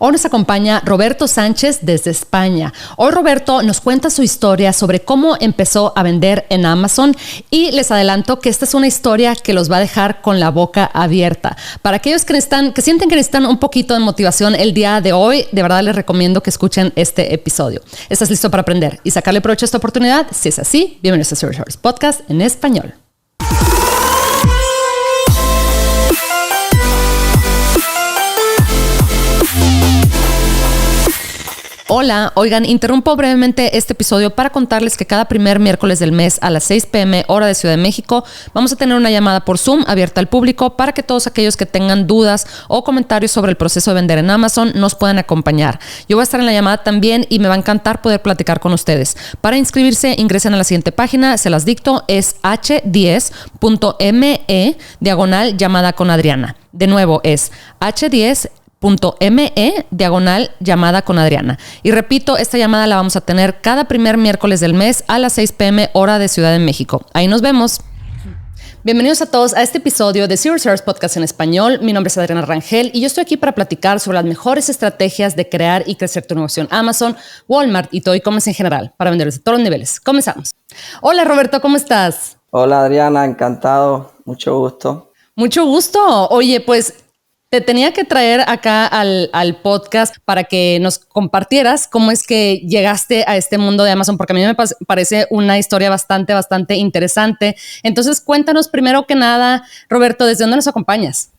Hoy nos acompaña Roberto Sánchez desde España. Hoy Roberto nos cuenta su historia sobre cómo empezó a vender en Amazon y les adelanto que esta es una historia que los va a dejar con la boca abierta. Para aquellos que sienten que necesitan un poquito de motivación el día de hoy, de verdad les recomiendo que escuchen este episodio. ¿Estás listo para aprender y sacarle provecho a esta oportunidad? Si es así, bienvenidos a Serious Podcast en español. Hola, oigan, interrumpo brevemente este episodio para contarles que cada primer miércoles del mes a las 6 p.m. hora de Ciudad de México vamos a tener una llamada por Zoom abierta al público para que todos aquellos que tengan dudas o comentarios sobre el proceso de vender en Amazon nos puedan acompañar. Yo voy a estar en la llamada también y me va a encantar poder platicar con ustedes. Para inscribirse, ingresen a la siguiente página, se las dicto, es h10.me/llamada con Adriana. De nuevo, es h10.me/llamada con Adriana. Y repito, esta llamada la vamos a tener cada primer miércoles del mes a las 6 p.m. hora de Ciudad de México. Ahí nos vemos. Bienvenidos a todos a este episodio de Serious Podcast en español. Mi nombre es Adriana Rangel y yo estoy aquí para platicar sobre las mejores estrategias de crear y crecer tu negocio en Amazon, Walmart y todo e-commerce en general para vendedores de todos los niveles. Comenzamos. Hola Roberto, ¿cómo estás? Hola Adriana, encantado, mucho gusto. Mucho gusto. Oye, pues te tenía que traer acá al podcast para que nos compartieras cómo es que llegaste a este mundo de Amazon, porque a mí me parece una historia bastante interesante. Entonces, cuéntanos primero que nada, Roberto, ¿desde dónde nos acompañas?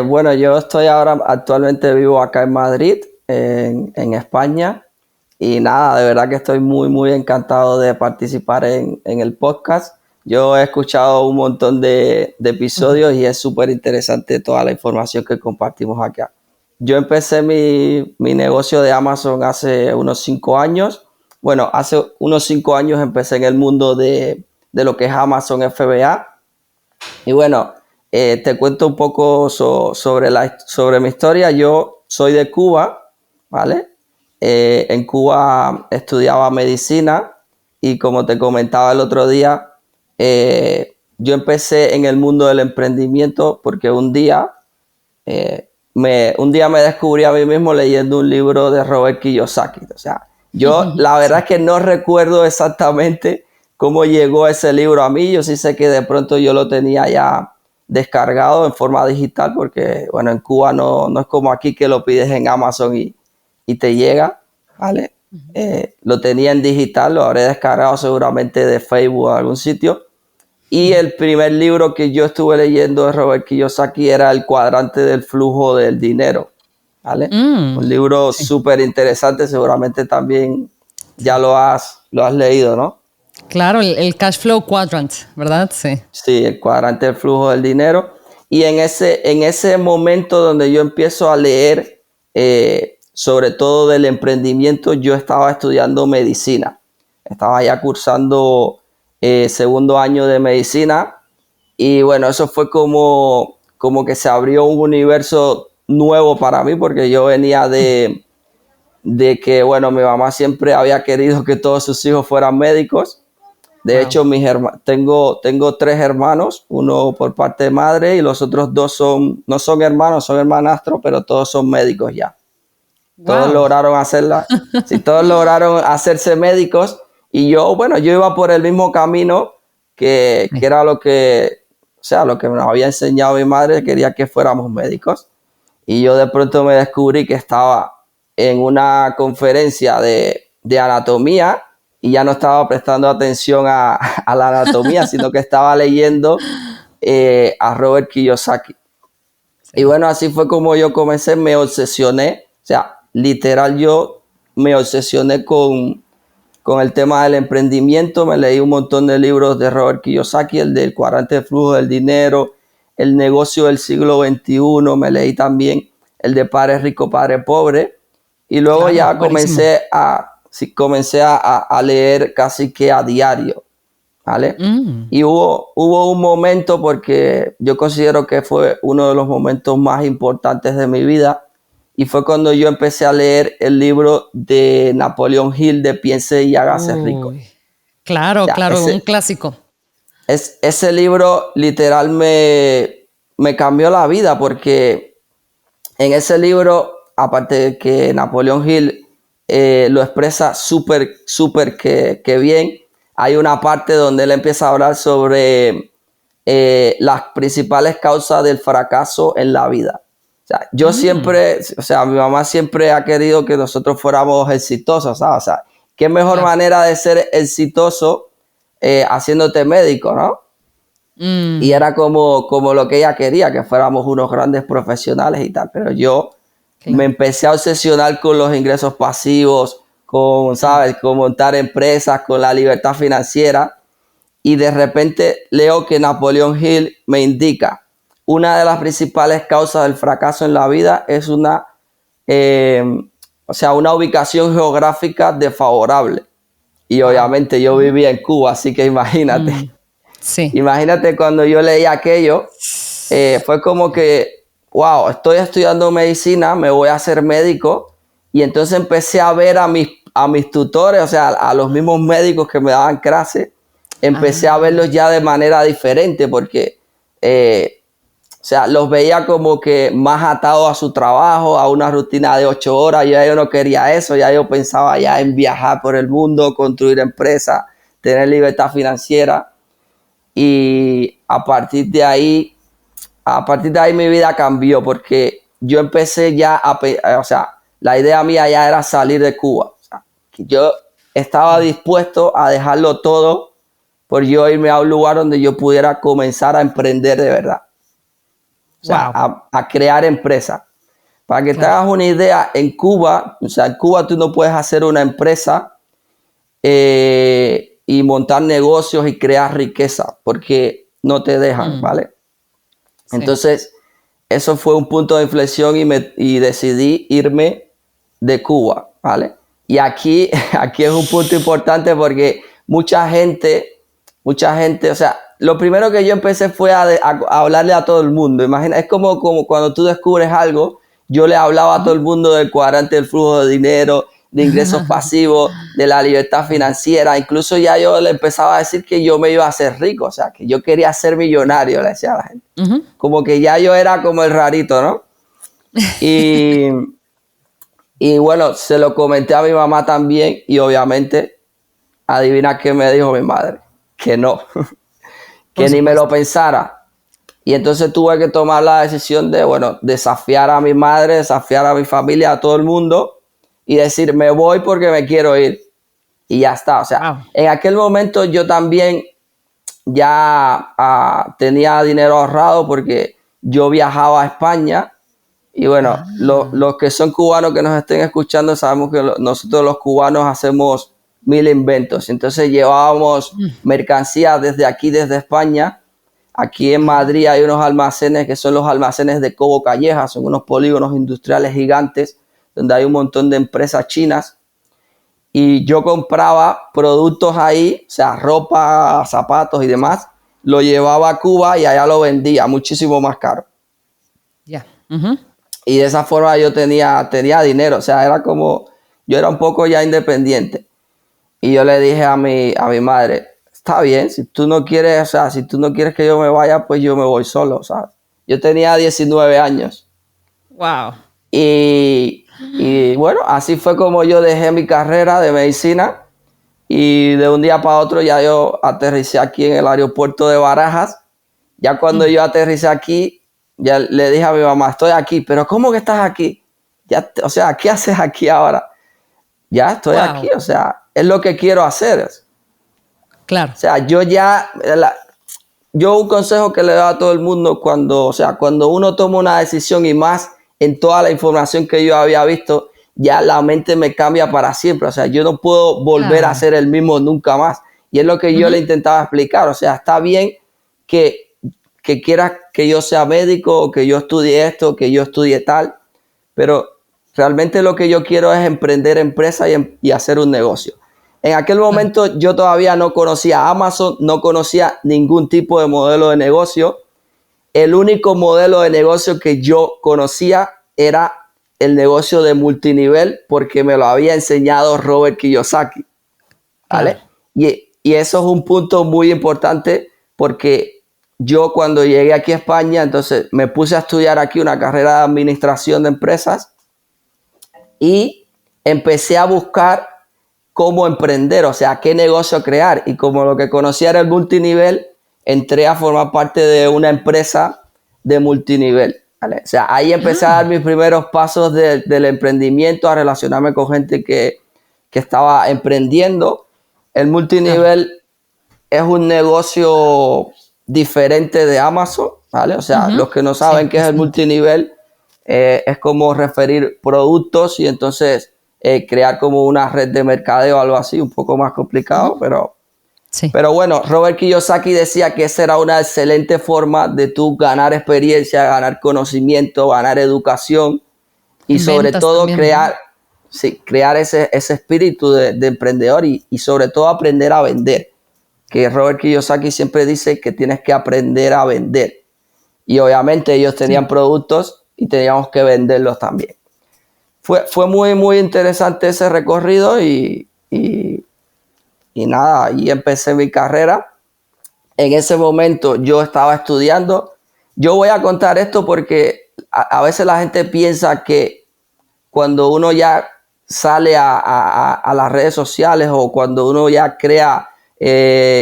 Bueno, yo actualmente vivo acá en Madrid, en España, y nada, de verdad que estoy muy encantado de participar en el podcast. Yo he escuchado un montón de episodios y es súper interesante toda la información que compartimos acá. Yo empecé mi negocio de Amazon hace unos 5 años. Bueno, hace unos 5 años empecé en el mundo de lo que es Amazon FBA. Y bueno, te cuento un poco sobre mi historia. Yo soy de Cuba, ¿vale? En Cuba estudiaba medicina y como te comentaba el otro día, yo empecé en el mundo del emprendimiento porque un día me descubrí a mí mismo leyendo un libro de Robert Kiyosaki. O sea, yo la verdad es que no recuerdo exactamente cómo llegó ese libro a mí. Yo sí sé que de pronto yo lo tenía ya descargado en forma digital porque, bueno, en Cuba no es como aquí que lo pides en Amazon y te llega, ¿vale? Lo tenía en digital, lo habré descargado seguramente de Facebook o algún sitio. Y el primer libro que yo estuve leyendo de Robert Kiyosaki era El cuadrante del flujo del dinero, ¿vale? Un libro súper interesante, seguramente también ya lo has leído, ¿no? Claro, el Cash Flow Quadrant, ¿verdad? Sí. Sí, El cuadrante del flujo del dinero. Y en ese momento donde yo empiezo a leer sobre todo del emprendimiento, yo estaba estudiando medicina. Estaba ya cursando segundo año de medicina y bueno, eso fue como que se abrió un universo nuevo para mí porque yo venía de que, bueno, mi mamá siempre había querido que todos sus hijos fueran médicos. De hecho, tengo 3 hermanos, uno por parte de madre y los otros 2 no son hermanos, son hermanastros, pero todos son médicos ya. Todos lograron todos lograron hacerse médicos. Y yo iba por el mismo camino que era lo que me había enseñado mi madre, quería que fuéramos médicos. Y yo de pronto me descubrí que estaba en una conferencia de anatomía y ya no estaba prestando atención a la anatomía, sino que estaba leyendo a Robert Kiyosaki. Y bueno, así fue como yo comencé, me obsesioné, o sea, literal yo me obsesioné con el tema del emprendimiento. Me leí un montón de libros de Robert Kiyosaki, el del cuadrante de flujo del dinero, el negocio del siglo XXI, me leí también el de Padre Rico, Padre Pobre. Y luego comencé a leer casi que a diario, ¿vale? Y hubo un momento, porque yo considero que fue uno de los momentos más importantes de mi vida, y fue cuando yo empecé a leer el libro de Napoleon Hill de Piense y hágase rico. Claro, un clásico. Ese libro literal me cambió la vida porque en ese libro aparte de que Napoleón Hill lo expresa súper que bien, hay una parte donde él empieza a hablar sobre las principales causas del fracaso en la vida. O sea, yo siempre, o sea, mi mamá siempre ha querido que nosotros fuéramos exitosos, ¿sabes? O sea, qué mejor manera de ser exitoso haciéndote médico, ¿no? Y era como lo que ella quería, que fuéramos unos grandes profesionales y tal. Pero yo me empecé a obsesionar con los ingresos pasivos, con, ¿sabes? Con montar empresas, con la libertad financiera. Y de repente leo que Napoleón Hill me indica una de las principales causas del fracaso en la vida es una ubicación geográfica desfavorable. Y obviamente yo vivía en Cuba, así que imagínate. Sí. Imagínate cuando yo leí aquello, fue como que, wow, estoy estudiando medicina, me voy a hacer médico. Y entonces empecé a ver a mis tutores, o sea, a los mismos médicos que me daban clases, empecé a verlos ya de manera diferente porque, o sea, los veía como que más atados a su trabajo, a una rutina de 8 horas. Ya yo no quería eso, ya yo pensaba ya en viajar por el mundo, construir empresas, tener libertad financiera. Y a partir de ahí mi vida cambió porque yo empecé ya o sea, la idea mía ya era salir de Cuba. O sea, que yo estaba dispuesto a dejarlo todo por yo irme a un lugar donde yo pudiera comenzar a emprender de verdad. O sea, a crear empresas. Para que te hagas una idea, en Cuba, o sea, en Cuba tú no puedes hacer una empresa y montar negocios y crear riqueza porque no te dejan, ¿vale? Sí. Entonces, eso fue un punto de inflexión y decidí irme de Cuba, ¿vale? Y aquí es un punto importante porque mucha gente, o sea, lo primero que yo empecé fue a hablarle a todo el mundo. Imagina, es como cuando tú descubres algo, yo le hablaba a todo el mundo del cuadrante del flujo de dinero, de ingresos pasivos, de la libertad financiera. Incluso ya yo le empezaba a decir que yo me iba a hacer rico, o sea, que yo quería ser millonario, le decía a la gente. Como que ya yo era como el rarito, ¿no? Y bueno, se lo comenté a mi mamá también y obviamente, adivina qué me dijo mi madre, que no, que ni me lo pensara. Y entonces tuve que tomar la decisión de, bueno, desafiar a mi madre, desafiar a mi familia, a todo el mundo y decir, me voy porque me quiero ir. Y ya está. O sea, en aquel momento yo también ya tenía dinero ahorrado porque yo viajaba a España. Y bueno, los que son cubanos que nos estén escuchando sabemos que nosotros los cubanos hacemos 1000 inventos. Entonces llevábamos mercancías desde aquí, desde España. Aquí en Madrid hay unos almacenes que son los almacenes de Cobo Calleja, son unos polígonos industriales gigantes donde hay un montón de empresas chinas y yo compraba productos ahí, o sea, ropa, zapatos y demás, lo llevaba a Cuba y allá lo vendía muchísimo más caro. Ya. Y de esa forma yo tenía dinero, o sea, era como, yo era un poco ya independiente. Y yo le dije a mi madre, está bien, si tú no quieres, o sea, si tú no quieres que yo me vaya, pues yo me voy solo, ¿sabes? Yo tenía 19 años. Wow. Y bueno, así fue como yo dejé mi carrera de medicina y de un día para otro ya yo aterricé aquí en el aeropuerto de Barajas. Ya cuando yo aterricé aquí, ya le dije a mi mamá, estoy aquí, pero ¿cómo que estás aquí? Ya, o sea, ¿qué haces aquí ahora? Ya estoy aquí, o sea, es lo que quiero hacer. Claro. O sea, yo un consejo que le doy a todo el mundo cuando uno toma una decisión y más en toda la información que yo había visto, ya la mente me cambia para siempre. O sea, yo no puedo volver a ser el mismo nunca más. Y es lo que yo le intentaba explicar. O sea, está bien que quieras que yo sea médico o que yo estudie esto, que yo estudie tal, pero realmente lo que yo quiero es emprender empresa y hacer un negocio. En aquel momento yo todavía no conocía Amazon, no conocía ningún tipo de modelo de negocio. El único modelo de negocio que yo conocía era el negocio de multinivel porque me lo había enseñado Robert Kiyosaki, ¿vale? Claro. Y eso es un punto muy importante porque yo cuando llegué aquí a España, entonces me puse a estudiar aquí una carrera de administración de empresas y empecé a buscar cómo emprender, o sea, qué negocio crear. Y como lo que conocía era el multinivel, entré a formar parte de una empresa de multinivel, ¿vale? O sea, ahí empecé a dar mis primeros pasos del emprendimiento, a relacionarme con gente que estaba emprendiendo. El multinivel es un negocio diferente de Amazon, ¿vale? O sea, los que no saben qué es el multinivel, es como referir productos y entonces crear como una red de mercadeo o algo así, un poco más complicado, pero bueno, Robert Kiyosaki decía que esa era una excelente forma de tú ganar experiencia, ganar conocimiento, ganar educación y sobre todo también, crear ese espíritu de emprendedor y sobre todo aprender a vender. Que Robert Kiyosaki siempre dice que tienes que aprender a vender. Y obviamente ellos tenían productos y teníamos que venderlos también. Fue muy, muy interesante ese recorrido y nada, ahí empecé mi carrera. En ese momento yo estaba estudiando. Yo voy a contar esto porque a veces la gente piensa que cuando uno ya sale a las redes sociales o cuando uno ya crea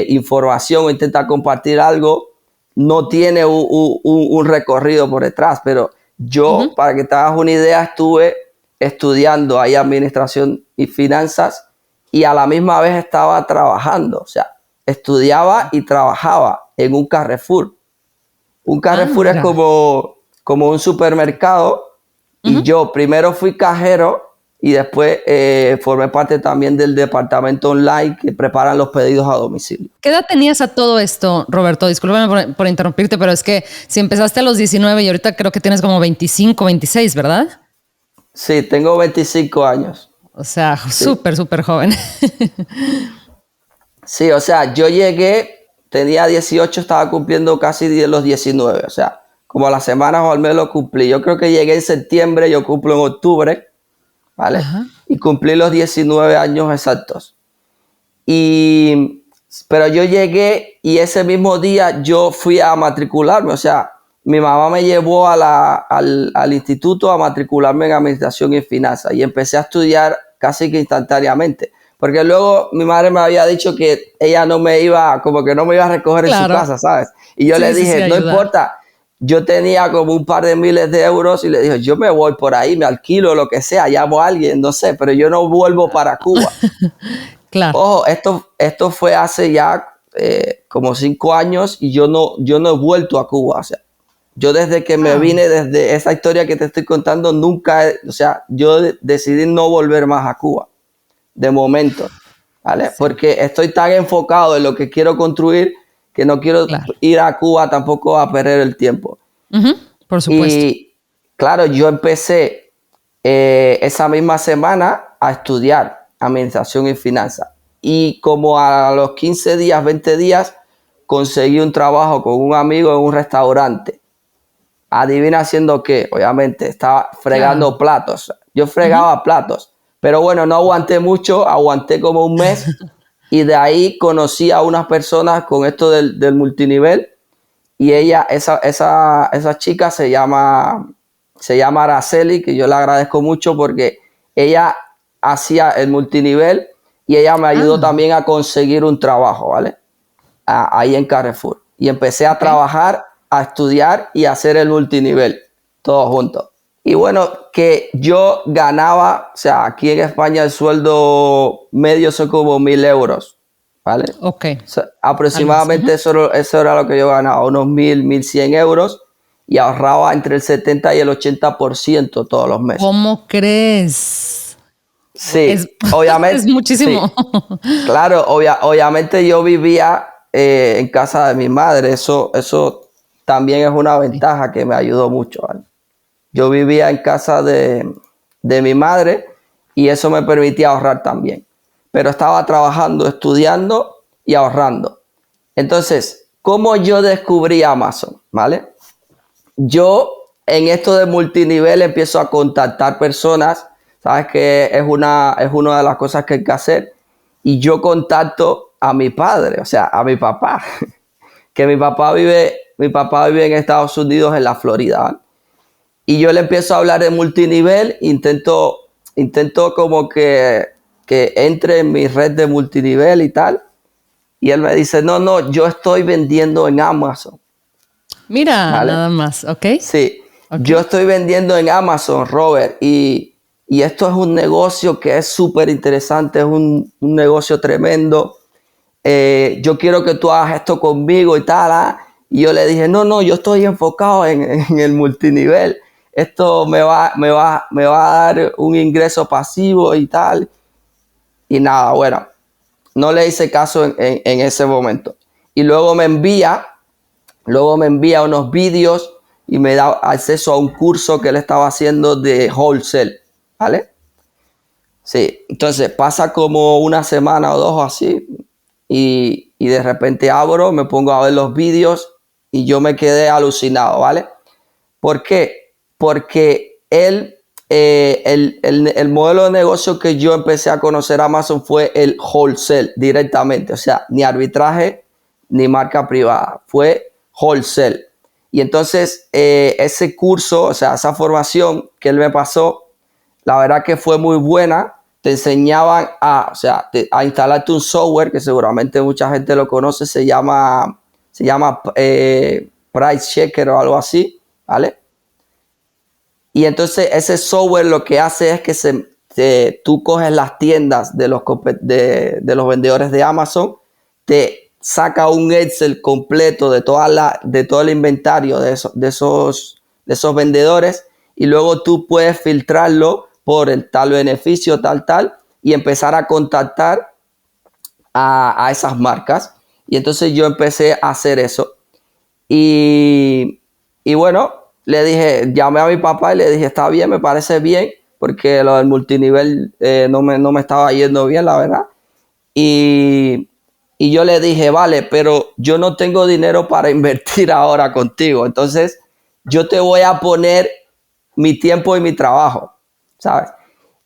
información o intenta compartir algo, no tiene un recorrido por detrás. Pero yo, para que te hagas una idea, estuve estudiando ahí administración y finanzas y a la misma vez estaba trabajando. O sea, estudiaba y trabajaba en un Carrefour. Un Carrefour es como un supermercado. Y yo primero fui cajero y después formé parte también del departamento online que preparan los pedidos a domicilio. ¿Qué edad tenías a todo esto, Roberto? Discúlpame por interrumpirte, pero es que si empezaste a los 19 y ahorita creo que tienes como 25, 26, ¿verdad? Sí, tengo 25 años. O sea, súper joven. Sí, o sea, yo llegué, tenía 18, estaba cumpliendo casi los 19, o sea, como a las semanas o al mes lo cumplí. Yo creo que llegué en septiembre, yo cumplo en octubre, ¿vale? Y cumplí los 19 años exactos. Pero yo llegué y ese mismo día yo fui a matricularme, o sea, mi mamá me llevó al instituto a matricularme en administración y finanzas y empecé a estudiar casi que instantáneamente. Porque luego mi madre me había dicho que ella no me iba a recoger en su casa, ¿sabes? Y yo le dije, no importa. Yo tenía como un par de miles de euros y le dije, yo me voy por ahí, me alquilo, lo que sea, llamo a alguien, no sé, pero yo no vuelvo para Cuba. Claro. Ojo, esto fue hace ya como 5 años y yo no he vuelto a Cuba. O sea, yo desde que me vine, desde esa historia que te estoy contando, yo decidí no volver más a Cuba, de momento, ¿vale? Porque estoy tan enfocado en lo que quiero construir que no quiero ir a Cuba tampoco a perder el tiempo. Por supuesto. Y claro, yo empecé esa misma semana a estudiar administración y finanzas. Y como a los 15 días, 20 días, conseguí un trabajo con un amigo en un restaurante. Adivina haciendo qué, obviamente, estaba fregando platos. Yo fregaba platos. Pero bueno, no aguanté mucho, aguanté como un mes. Y de ahí conocí a unas personas con esto del multinivel y esa chica se llama Araceli, que yo le agradezco mucho porque ella hacía el multinivel y ella me ayudó también a conseguir un trabajo, ¿vale? Ahí en Carrefour. Y empecé a trabajar, a estudiar y a hacer el multinivel, todos juntos. Y bueno, que yo ganaba, o sea, aquí en España el sueldo medio son como 1.000 euros, ¿vale? Ok. O sea, aproximadamente eso era lo que yo ganaba, unos 1.100 euros y ahorraba entre el 70 y el 80% todos los meses. ¿Cómo crees? Sí, obviamente. Es muchísimo. Sí, claro, obviamente yo vivía en casa de mi madre, eso también es una ventaja que me ayudó mucho, ¿vale? Yo vivía en casa de mi madre y eso me permitía ahorrar también. Pero estaba trabajando, estudiando y ahorrando. Entonces, ¿cómo yo descubrí Amazon? ¿Vale? Yo en esto de multinivel empiezo a contactar personas. ¿Sabes que es una de las cosas que hay que hacer? Y yo contacto a mi padre, o sea, a mi papá. Que mi papá vive en Estados Unidos, en la Florida, ¿vale? Y yo le empiezo a hablar de multinivel, intento intento como que entre en mi red de multinivel y tal. Y él me dice, no, yo estoy vendiendo en Amazon. Mira, ¿Vale? nada más, ¿ok? Sí, Ok. yo estoy vendiendo en Amazon, Robert, y esto es un negocio que es súper interesante, es un negocio tremendo. Yo quiero que tú hagas esto conmigo y tal. ¿Ah? Y yo le dije, no, yo estoy enfocado en el multinivel. Esto me va a dar un ingreso pasivo y tal. Y nada, bueno, no le hice caso en ese momento. Y luego me envía unos vídeos y me da acceso a un curso que él estaba haciendo de wholesale, ¿vale? Sí, entonces pasa como una semana o dos así y de repente abro, me pongo a ver los vídeos y yo me quedé alucinado, ¿vale? ¿Por qué? Porque el modelo de negocio que yo empecé a conocer Amazon fue el wholesale directamente, o sea, ni arbitraje ni marca privada, fue wholesale. Y entonces ese curso, o sea, esa formación que él me pasó, la verdad que fue muy buena. Te enseñaban a instalarte un software que seguramente mucha gente lo conoce, se llama Price Checker o algo así, ¿vale? Y entonces ese software lo que hace es que tú coges las tiendas de los vendedores de Amazon, te saca un Excel completo de todo el inventario de esos vendedores y luego tú puedes filtrarlo por el tal beneficio, tal, y empezar a contactar a esas marcas. Y entonces yo empecé a hacer eso. Y bueno, llamé a mi papá y le dije, está bien, me parece bien, porque lo del multinivel no me estaba yendo bien, la verdad. Y, y yo le dije, vale, pero yo no tengo dinero para invertir ahora contigo. Entonces, yo te voy a poner mi tiempo y mi trabajo, ¿sabes?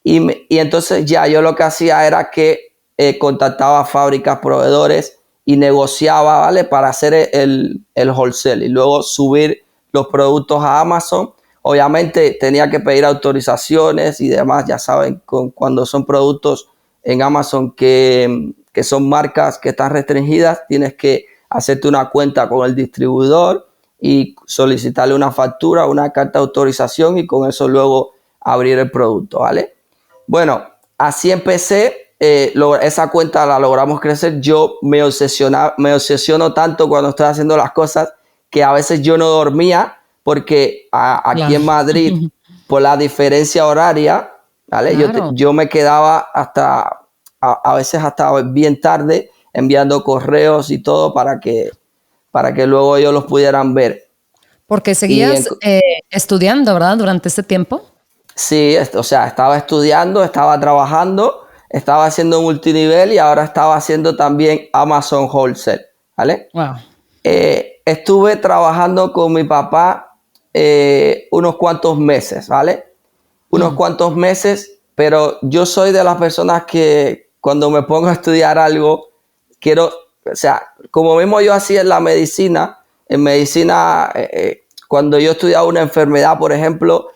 Y entonces ya yo lo que hacía era que contactaba fábricas, proveedores y negociaba, ¿vale? Para hacer el wholesale y luego subir los productos a Amazon. Obviamente tenía que pedir autorizaciones y demás, ya saben, cuando son productos en Amazon que son marcas que están restringidas, tienes que hacerte una cuenta con el distribuidor y solicitarle una factura, una carta de autorización y con eso luego abrir el producto, ¿vale? Bueno, así empecé. Esa cuenta la logramos crecer. Yo me obsesiono tanto cuando estoy haciendo las cosas que a veces yo no dormía porque aquí Claro. en Madrid, por la diferencia horaria, ¿vale? Claro. Yo me quedaba a veces hasta bien tarde enviando correos y todo para que luego ellos los pudieran ver. Porque Y seguías estudiando, ¿verdad? Durante ese tiempo. sí, o sea, estaba estudiando, estaba trabajando, estaba haciendo multinivel y ahora estaba haciendo también Amazon Wholesale, ¿vale? Wow. Estuve trabajando con mi papá unos cuantos meses, ¿vale? Unos cuantos meses, pero yo soy de las personas que cuando me pongo a estudiar algo, quiero, o sea, como mismo yo hacía en medicina, cuando yo estudiaba una enfermedad, por ejemplo,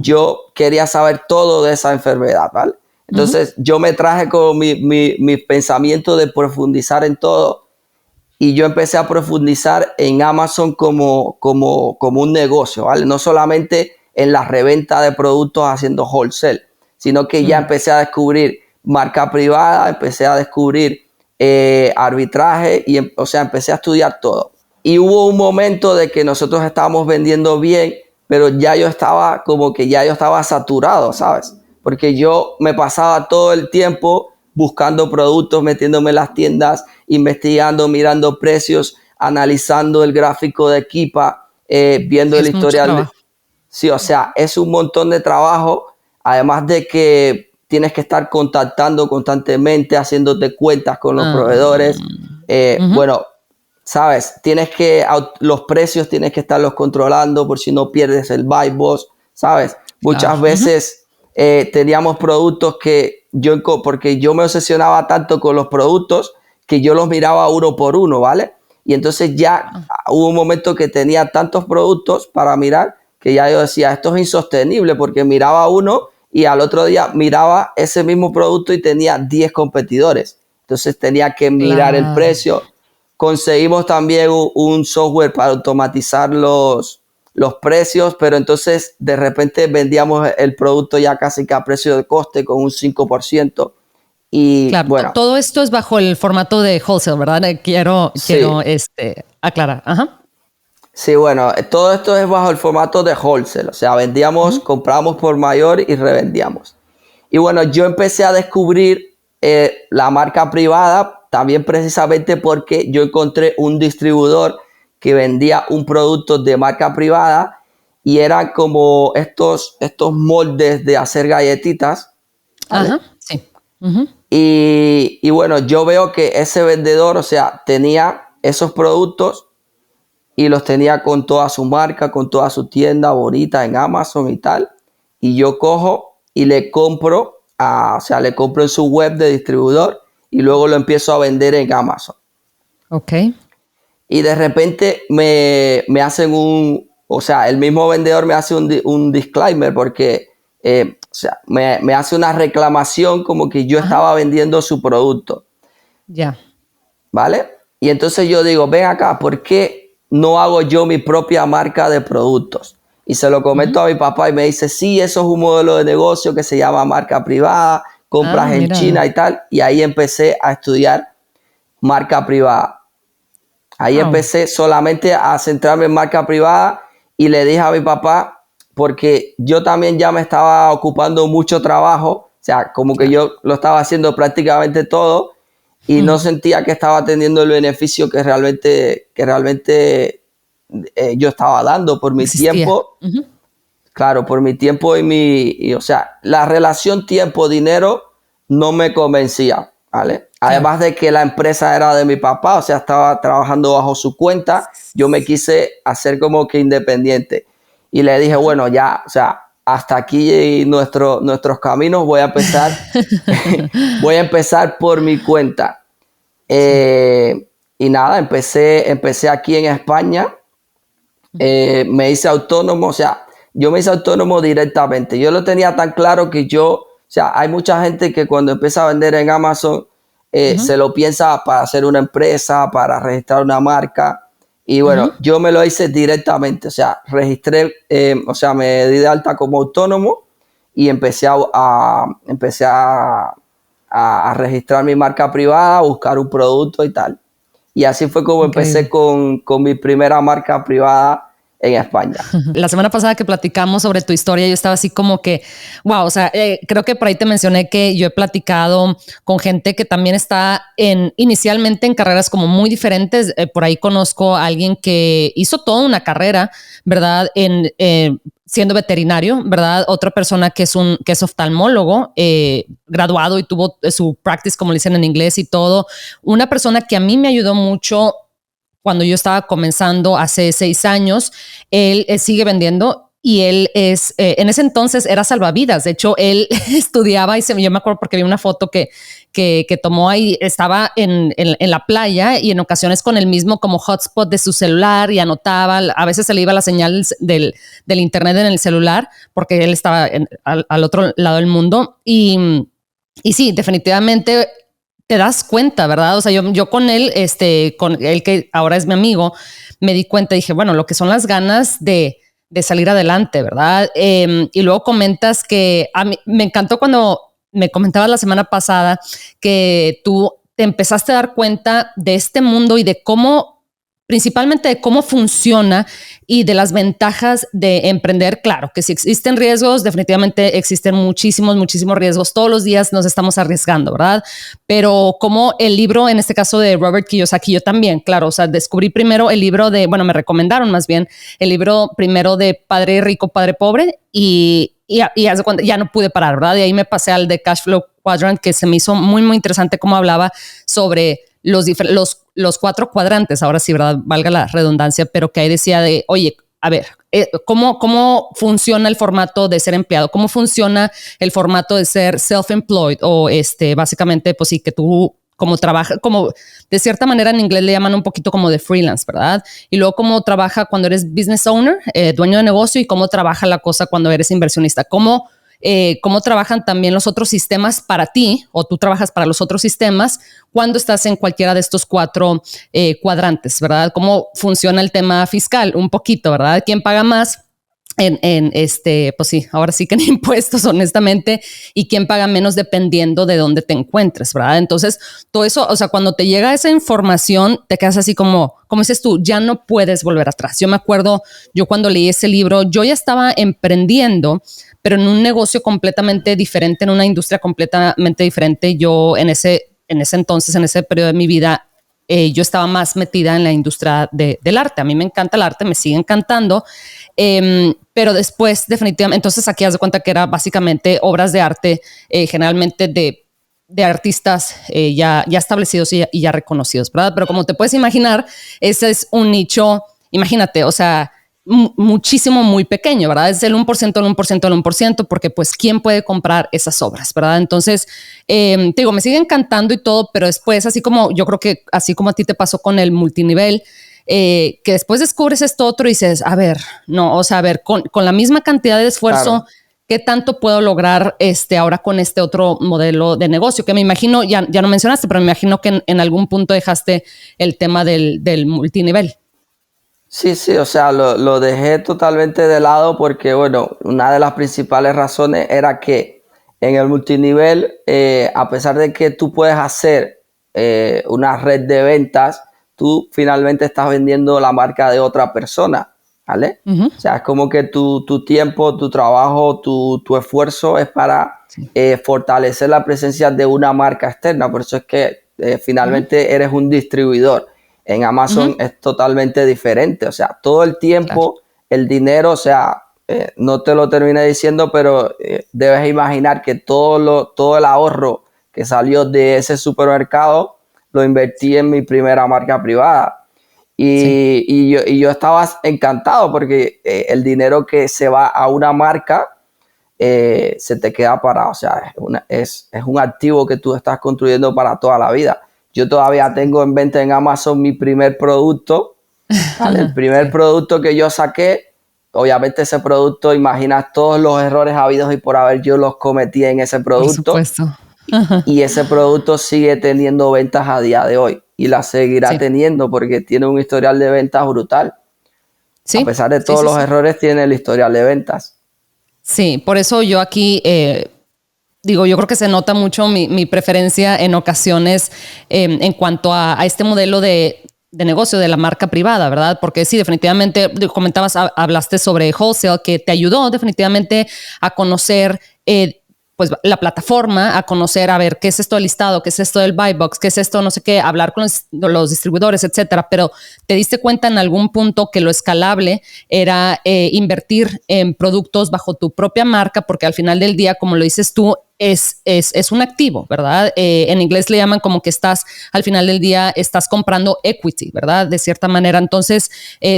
yo quería saber todo de esa enfermedad, ¿vale? Entonces yo me traje con mi pensamiento de profundizar en todo y yo empecé a profundizar en Amazon como un negocio, ¿vale? No solamente en la reventa de productos haciendo wholesale, sino que ya empecé a descubrir marca privada, empecé a descubrir arbitraje y, o sea, empecé a estudiar todo. Y hubo un momento de que nosotros estábamos vendiendo bien, pero ya yo estaba saturado, ¿sabes? Porque yo me pasaba todo el tiempo buscando productos, metiéndome en las tiendas, investigando, mirando precios, analizando el gráfico de Keepa, viendo Sí, el es mucho historial. trabajo. Sí, o sea, es un montón de trabajo, además de que tienes que estar contactando constantemente, haciéndote cuentas con los proveedores. Bueno, sabes, los precios tienes que estarlos controlando por si no pierdes el buy boss, sabes. Claro. Muchas veces teníamos productos porque yo me obsesionaba tanto con los productos que yo los miraba uno por uno, ¿vale? Y entonces ya hubo un momento que tenía tantos productos para mirar que ya yo decía, esto es insostenible porque miraba uno y al otro día miraba ese mismo producto y tenía 10 competidores. Entonces tenía que mirar el precio. Conseguimos también un software para automatizar los precios, pero entonces de repente vendíamos el producto ya casi que a precio de coste con un 5%. Y claro, bueno, todo esto es bajo el formato de wholesale, ¿verdad? Quiero aclarar. Ajá. Sí, bueno, todo esto es bajo el formato de wholesale, o sea, vendíamos, comprábamos por mayor y revendíamos. Y bueno, yo empecé a descubrir la marca privada también precisamente porque yo encontré un distribuidor que vendía un producto de marca privada y eran como estos moldes de hacer galletitas, ¿vale? Ajá, sí. Uh-huh. Y bueno, yo veo que ese vendedor, o sea, tenía esos productos y los tenía con toda su marca, con toda su tienda bonita en Amazon y tal. Y yo cojo y le compro, o sea, le compro en su web de distribuidor y luego lo empiezo a vender en Amazon. Ok. Y de repente me hacen o sea, el mismo vendedor me hace un disclaimer porque, o sea, me hace una reclamación como que yo estaba vendiendo su producto. Ya. ¿Vale? Y entonces yo digo, ven acá, ¿por qué no hago yo mi propia marca de productos? Y se lo comento a mi papá y me dice, sí, eso es un modelo de negocio que se llama marca privada, compras en Mira. China y tal. Y ahí empecé a estudiar marca privada. Ahí empecé solamente a centrarme en marca privada y le dije a mi papá, porque yo también ya me estaba ocupando mucho trabajo, o sea, como que yo lo estaba haciendo prácticamente todo y no sentía que estaba teniendo el beneficio que realmente yo estaba dando por mi Existía. tiempo. Claro, por mi tiempo o sea, la relación tiempo-dinero no me convencía, ¿vale? Claro. Además de que la empresa era de mi papá, o sea, estaba trabajando bajo su cuenta, yo me quise hacer como que independiente. Y le dije, bueno, ya, o sea, hasta aquí nuestros caminos, voy a empezar por mi cuenta. Y nada, empecé aquí en España, me hice autónomo, o sea, yo me hice autónomo directamente. Yo lo tenía tan claro que o sea, hay mucha gente que cuando empieza a vender en Amazon se lo piensa para hacer una empresa, para registrar una marca. Y bueno, yo me lo hice directamente, o sea, registré, o sea, me di de alta como autónomo y empecé a registrar mi marca privada, a buscar un producto y tal. Y así fue como empecé Increíble. con mi primera marca privada en España. La semana pasada que platicamos sobre tu historia, yo estaba así como que, wow, o sea, creo que por ahí te mencioné que yo he platicado con gente que también está inicialmente en carreras como muy diferentes. Por ahí conozco a alguien que hizo toda una carrera, ¿verdad? Siendo veterinario, ¿verdad? Otra persona que es oftalmólogo, graduado y tuvo su practice, como le dicen en inglés y todo. Una persona que a mí me ayudó mucho cuando yo estaba comenzando hace 6 años, él sigue vendiendo y él en ese entonces era salvavidas. De hecho, él estudiaba y yo me acuerdo porque vi una foto que tomó ahí, estaba en la playa y en ocasiones con el mismo como hotspot de su celular y anotaba, a veces se le iba la señal del internet en el celular porque él estaba al otro lado del mundo y sí, definitivamente te das cuenta, ¿verdad? O sea, yo con él, con él que ahora es mi amigo, me di cuenta, dije, bueno, lo que son las ganas de salir adelante, ¿verdad? Y luego comentas que a mí me encantó cuando me comentabas la semana pasada que tú te empezaste a dar cuenta de este mundo y de cómo, principalmente de cómo funciona y de las ventajas de emprender. Claro, que si existen riesgos, definitivamente existen muchísimos riesgos. Todos los días nos estamos arriesgando, ¿verdad? Pero como el libro, en este caso de Robert Kiyosaki, yo también, claro, o sea, descubrí primero el libro me recomendaron más bien el libro primero de Padre Rico, Padre Pobre y ya no pude parar, ¿verdad? Y ahí me pasé al de Cash Flow Quadrant, que se me hizo muy interesante cómo hablaba sobre los 4 cuadrantes, ahora sí, ¿verdad? Valga la redundancia, pero que ahí decía de, oye, a ver, ¿cómo funciona el formato de ser empleado? ¿Cómo funciona el formato de ser self-employed? O básicamente, pues sí, que tú como trabaja, como de cierta manera en inglés le llaman un poquito como de freelance, ¿verdad? Y luego cómo trabaja cuando eres business owner, dueño de negocio, y cómo trabaja la cosa cuando eres inversionista. ¿Cómo cómo trabajan también los otros sistemas para ti, o tú trabajas para los otros sistemas cuando estás en cualquiera de estos 4 cuadrantes, ¿verdad? Cómo funciona el tema fiscal, un poquito, ¿verdad? ¿Quién paga más? Pues sí, ahora sí que en impuestos, honestamente, y quién paga menos dependiendo de dónde te encuentres, ¿verdad? Entonces, todo eso, o sea, cuando te llega esa información, te quedas así como dices tú, ya no puedes volver atrás. Yo me acuerdo, yo cuando leí ese libro, yo ya estaba emprendiendo, pero en un negocio completamente diferente, en una industria completamente diferente. Yo en ese entonces, en ese periodo de mi vida, yo estaba más metida en la industria del arte. A mí me encanta el arte, me sigue encantando, pero después definitivamente, entonces aquí haz de cuenta que era básicamente obras de arte, generalmente de artistas ya establecidos y ya reconocidos, ¿verdad? Pero como te puedes imaginar, ese es un nicho, imagínate, o sea, muchísimo, muy pequeño, ¿verdad? Es el 1%, el 1%, el 1%, porque pues, ¿quién puede comprar esas obras, verdad? Entonces, te digo, me sigue encantando y todo, pero después, así como yo creo que así como a ti te pasó con el multinivel, que después descubres esto otro y dices, a ver, no, o sea, a ver, con la misma cantidad de esfuerzo, claro, ¿qué tanto puedo lograr ahora con este otro modelo de negocio? Que me imagino, ya no mencionaste, pero me imagino que en algún punto dejaste el tema del multinivel. Sí, o sea, lo dejé totalmente de lado porque, bueno, una de las principales razones era que en el multinivel, a pesar de que tú puedes hacer una red de ventas, tú finalmente estás vendiendo la marca de otra persona, ¿vale? Uh-huh. O sea, es como que tu tiempo, tu trabajo, tu esfuerzo es para fortalecer la presencia de una marca externa. Por eso es que finalmente eres un distribuidor. En Amazon es totalmente diferente, o sea, todo el tiempo, claro, el dinero, o sea, no te lo terminé diciendo, pero debes imaginar que todo el ahorro que salió de ese supermercado lo invertí en mi primera marca privada. Y yo estaba encantado porque el dinero que se va a una marca se te queda parado, o sea, es un activo que tú estás construyendo para toda la vida. Yo todavía tengo en venta en Amazon mi primer producto, ¿vale? El primer producto que yo saqué. Obviamente ese producto, imaginas todos los errores habidos y por haber, yo los cometí en ese producto. Por supuesto. Y ese producto sigue teniendo ventas a día de hoy y la seguirá teniendo porque tiene un historial de ventas brutal. A pesar de todos los errores, tiene el historial de ventas. Sí, por eso yo aquí... digo, yo creo que se nota mucho mi preferencia en ocasiones en cuanto a este modelo de negocio de la marca privada, ¿verdad? Porque sí, definitivamente, comentabas, hablaste sobre wholesale, que te ayudó definitivamente a conocer pues la plataforma, a conocer, a ver, qué es esto del listado, qué es esto del buy box, qué es esto, no sé qué, hablar con los distribuidores, etcétera. Pero te diste cuenta en algún punto que lo escalable era invertir en productos bajo tu propia marca, porque al final del día, como lo dices tú, es un activo, ¿verdad? En inglés le llaman como que estás, al final del día, estás comprando equity, ¿verdad? De cierta manera. Entonces,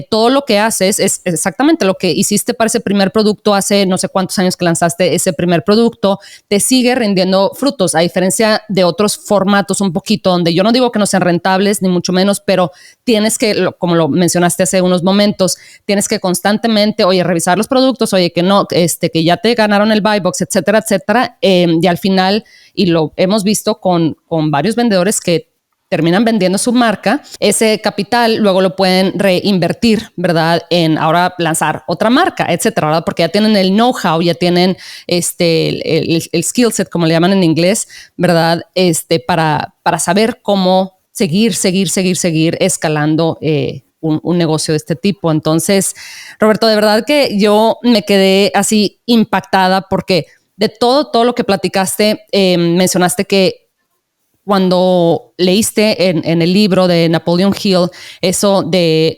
todo lo que haces es exactamente lo que hiciste para ese primer producto hace no sé cuántos años que lanzaste ese primer producto, te sigue rindiendo frutos, a diferencia de otros formatos un poquito, donde yo no digo que no sean rentables, ni mucho menos, pero tienes que, como lo mencionaste hace unos momentos, tienes que constantemente, oye, revisar los productos, oye, que no, que ya te ganaron el buy box, etcétera, etcétera. Y al final, y lo hemos visto con varios vendedores que terminan vendiendo su marca, ese capital luego lo pueden reinvertir, ¿verdad? En ahora lanzar otra marca, etcétera, ¿verdad? Porque ya tienen el know-how, ya tienen el skill set, como le llaman en inglés, ¿verdad? Para saber cómo seguir escalando un negocio de este tipo. Entonces, Roberto, de verdad que yo me quedé así impactada porque de todo lo que platicaste, mencionaste que cuando leíste en el libro de Napoleon Hill, eso de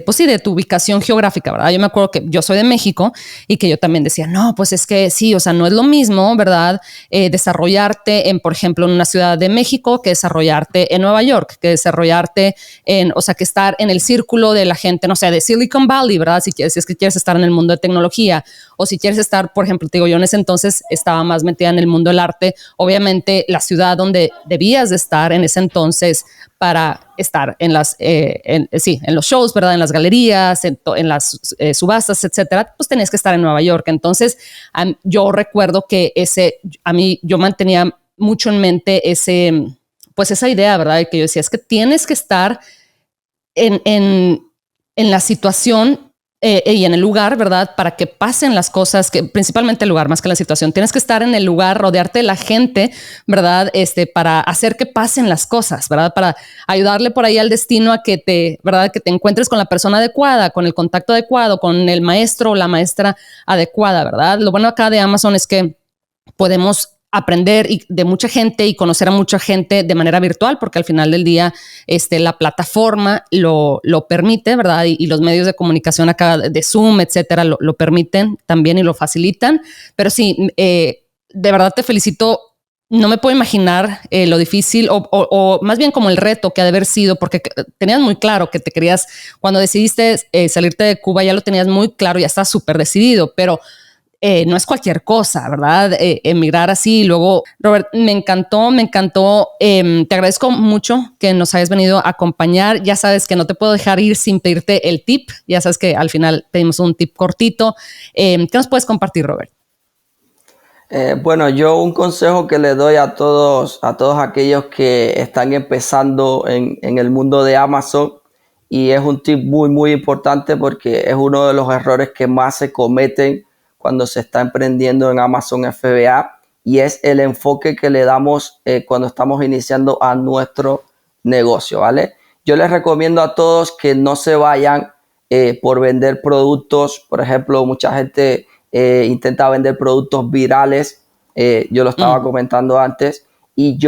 pues sí, de tu ubicación geográfica, ¿verdad? Yo me acuerdo que yo soy de México y que yo también decía, no, pues es que sí, o sea, no es lo mismo, ¿verdad? Desarrollarte por ejemplo, en una ciudad de México que desarrollarte en Nueva York, que desarrollarte o sea, que estar en el círculo de la gente, no sé, de Silicon Valley, ¿verdad? Si es que quieres estar en el mundo de tecnología, o si quieres estar, por ejemplo, te digo, yo en ese entonces estaba más metida en el mundo del arte, obviamente la ciudad donde debías de estar en ese entonces para estar en en los shows, ¿verdad? En las galerías, en las subastas, etcétera, pues tenías que estar en Nueva York. Entonces, yo recuerdo que yo mantenía mucho en mente pues esa idea, ¿verdad? Que yo decía, es que tienes que estar en la situación y en el lugar, ¿verdad? Para que pasen las cosas, que principalmente el lugar más que la situación. Tienes que estar en el lugar, rodearte de la gente, ¿verdad? Para hacer que pasen las cosas, ¿verdad? Para ayudarle por ahí al destino a ¿verdad? Que te encuentres con la persona adecuada, con el contacto adecuado, con el maestro o la maestra adecuada, ¿verdad? Lo bueno acá de Amazon es que podemos aprender de mucha gente y conocer a mucha gente de manera virtual, porque al final del día la plataforma lo permite, ¿verdad? Y los medios de comunicación acá de Zoom, etcétera, lo permiten también y lo facilitan. Pero sí, de verdad te felicito. No me puedo imaginar lo difícil o más bien como el reto que ha de haber sido, porque tenías muy claro que cuando decidiste salirte de Cuba, ya lo tenías muy claro, ya estás súper decidido, pero no es cualquier cosa, ¿verdad? Emigrar así. Luego, Robert, me encantó. Te agradezco mucho que nos hayas venido a acompañar. Ya sabes que no te puedo dejar ir sin pedirte el tip. Ya sabes que al final pedimos un tip cortito. ¿Qué nos puedes compartir, Robert? Bueno, yo un consejo que le doy a todos aquellos que están empezando en el mundo de Amazon, y es un tip muy, muy importante porque es uno de los errores que más se cometen cuando se está emprendiendo en Amazon FBA, y es el enfoque que le damos cuando estamos iniciando a nuestro negocio, ¿vale? Yo les recomiendo a todos que no se vayan por vender productos. Por ejemplo, mucha gente intenta vender productos virales. Yo lo estaba comentando antes, y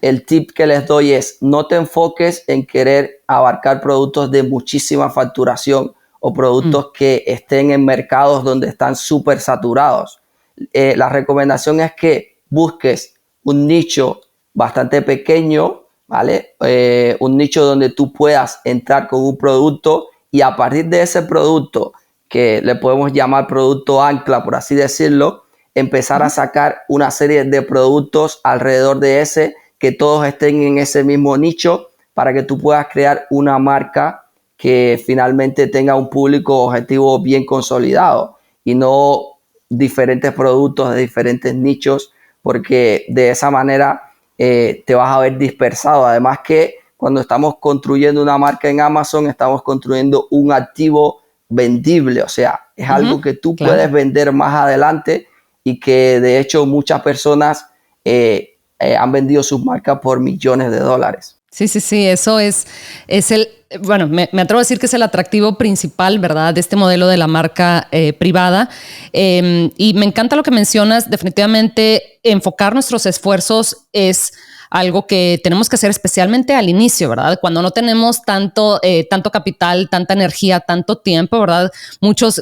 el tip que les doy es: no te enfoques en querer abarcar productos de muchísima facturación o productos que estén en mercados donde están súper saturados. La recomendación es que busques un nicho bastante pequeño, ¿vale? Un nicho donde tú puedas entrar con un producto, y a partir de ese producto, que le podemos llamar producto ancla, por así decirlo, empezar a sacar una serie de productos alrededor de ese, que todos estén en ese mismo nicho, para que tú puedas crear una marca que finalmente tenga un público objetivo bien consolidado, y no diferentes productos de diferentes nichos, porque de esa manera te vas a ver dispersado. Además que cuando estamos construyendo una marca en Amazon, estamos construyendo un activo vendible, o sea, es algo que tú puedes vender más adelante, y que de hecho muchas personas han vendido sus marcas por millones de dólares. Sí, eso es bueno, me atrevo a decir que es el atractivo principal, ¿verdad?, de este modelo de la marca privada. Y me encanta lo que mencionas. Definitivamente enfocar nuestros esfuerzos es algo que tenemos que hacer especialmente al inicio, ¿verdad? Cuando no tenemos tanto capital, tanta energía, tanto tiempo, ¿verdad? Muchos,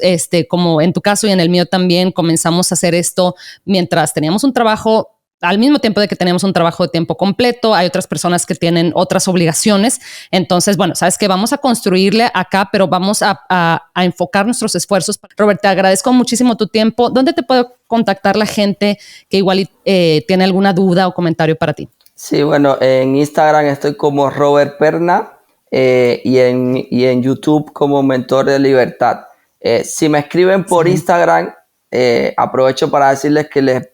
como en tu caso y en el mío también, comenzamos a hacer esto mientras teníamos un trabajo, al mismo tiempo de que tenemos un trabajo de tiempo completo. Hay otras personas que tienen otras obligaciones. Entonces, bueno, sabes que vamos a construirle acá, pero vamos a enfocar nuestros esfuerzos. Robert, te agradezco muchísimo tu tiempo. ¿Dónde te puede contactar la gente que igual tiene alguna duda o comentario para ti? Sí, bueno, en Instagram estoy como Robert Perna, y en YouTube como Mentor de Libertad. Si me escriben por Instagram, aprovecho para decirles que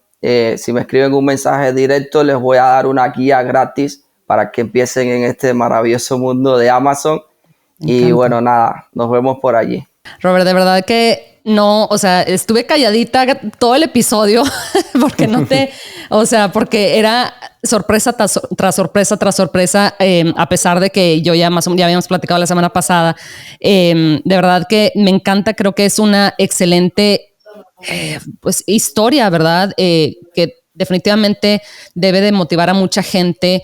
si me escriben un mensaje directo, les voy a dar una guía gratis para que empiecen en este maravilloso mundo de Amazon. Y bueno, nada, nos vemos por allí. Robert, de verdad que no, o sea, estuve calladita todo el episodio porque porque era sorpresa tras sorpresa, a pesar de que ya habíamos platicado la semana pasada. De verdad que me encanta, creo que es una excelente pues historia, ¿verdad? Que definitivamente debe de motivar a mucha gente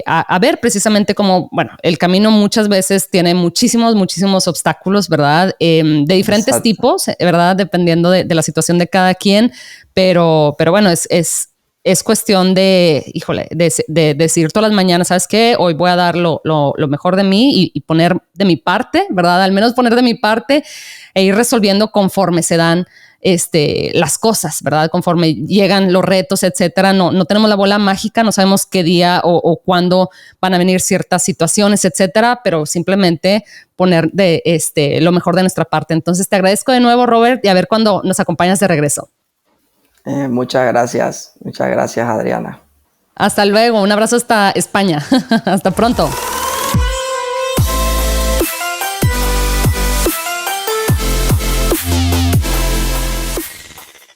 a ver precisamente cómo, bueno, el camino muchas veces tiene muchísimos obstáculos, ¿verdad? De diferentes tipos, ¿verdad? Dependiendo de la situación de cada quien, pero bueno, es cuestión de decir todas las mañanas, ¿sabes qué? Hoy voy a dar lo mejor de mí y poner de mi parte, ¿verdad? Al menos poner de mi parte e ir resolviendo conforme se dan las cosas, ¿verdad? Conforme llegan los retos, etcétera. No tenemos la bola mágica, no sabemos qué día o cuándo van a venir ciertas situaciones, etcétera, pero simplemente poner lo mejor de nuestra parte. Entonces te agradezco de nuevo, Robert, y a ver cuándo nos acompañas de regreso. Muchas gracias, Adriana. Hasta luego, un abrazo hasta España. Hasta pronto.